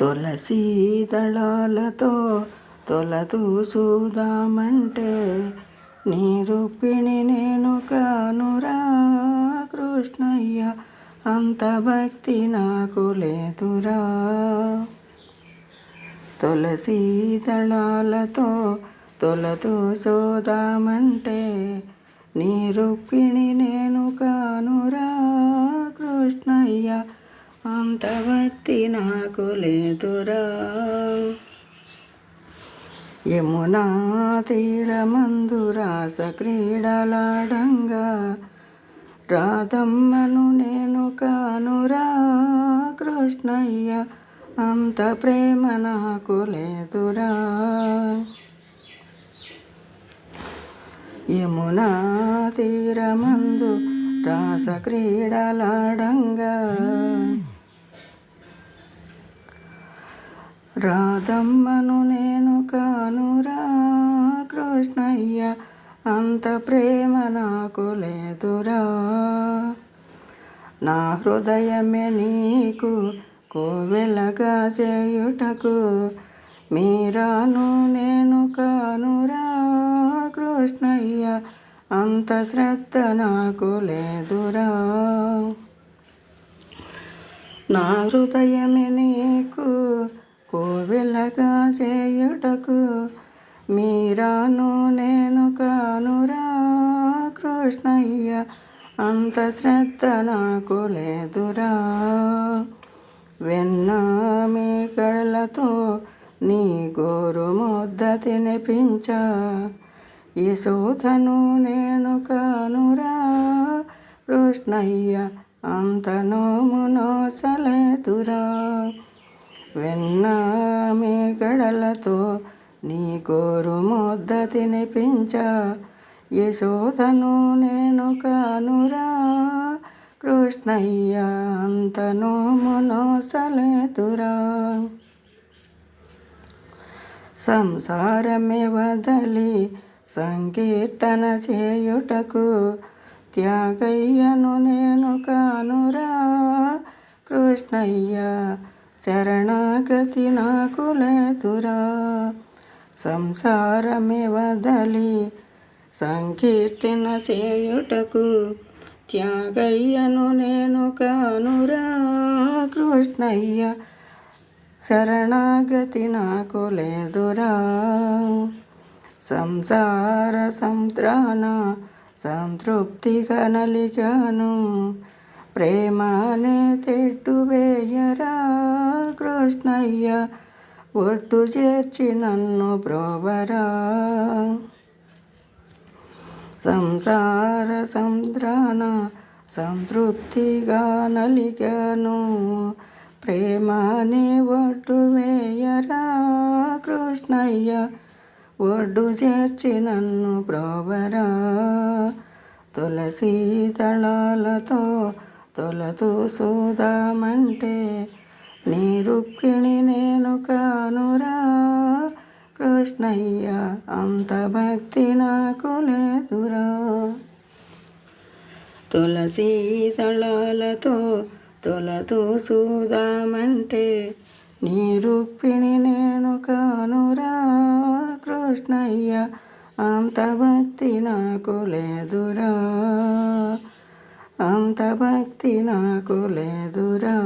తులసీ దళాలతో తొలతూసుదామంటే నీ రుక్మిణి నేను కానురా కృష్ణయ్య, అంత భక్తి నాకు లేదురా. తులసీ దళాలతో తొలతూసుదామంటే నీ రుక్మిణి నేను కానురా కృష్ణయ్య, అంత భక్తి నాకు లేదురా. యమునా తీరమందు రాస క్రీడలాడంగా రాధమ్మను నేను కానురా కృష్ణయ్య, అంత ప్రేమ నాకు లేదురా. యమునా తీరమందు రాస క్రీడలాడంగా రాధమ్మను నేను కానురా కృష్ణయ్య, అంత ప్రేమ నాకు లేదురా. నా హృదయమే నీకు కోవెలగా చేయుటకు మీరాను నేను కానురా కృష్ణయ్య, అంత శ్రద్ధ నాకు లేదురా. నా హృదయమే నీకు కోవెలగా చేయుటకు మీరాను నేను కానురా కృష్ణయ్య, అంత శ్రద్ధ నాకు లేదురా. వెన్న మీ కళ్ళతో నీ గోరు ముద్ద తినిపించ యశోదను నేను కానురా కృష్ణయ్య, అంత నోము నోసలేదురా. వెన్న మీ గడలతో నీ గోరు ముద్ద తినిపించ యశోదను నేను కానురా కృష్ణయ్య, అంత నోము నోసలేదురా. సంసారమే వదలి సంకీర్తన చేయుటకు త్యాగయ్యను నేను కానురా కృష్ణయ్య, శరణాగతి నాకు లేదురా. సంసారమే వదలి సంకీర్తన చేయుటకు త్యాగయ్యను నేను కానురా కృష్ణయ్య, శరణాగతి నాకు లేదురా. సంసార సంత్రాన సంతృప్తిగా నలిగాను, ప్రేమానే తెడ్డు వేయరా కృష్ణయ్య, ఒట్టు చేర్చి నన్ను బ్రోవరా. సంసార సంత్రాన సంతృప్తిగా నలిగాను, ప్రేమానే ఒట్టు వేయరా కృష్ణయ్య, ఒడ్డు చేర్చి నన్ను బ్రోవరా. తులసీ దళాలతో తొలతూసుదామంటే నీ రుక్మిణి నేను కానురా కృష్ణయ్య, అంత భక్తి నాకు లేదురా. తులసీ దళాలతో తొలతూసుదామంటే నీ రుక్మిణి నేను కానురా కృష్ణయ్య, అంత భక్తి నాకు లేదురా, అంత భక్తి నాకు లేదురా.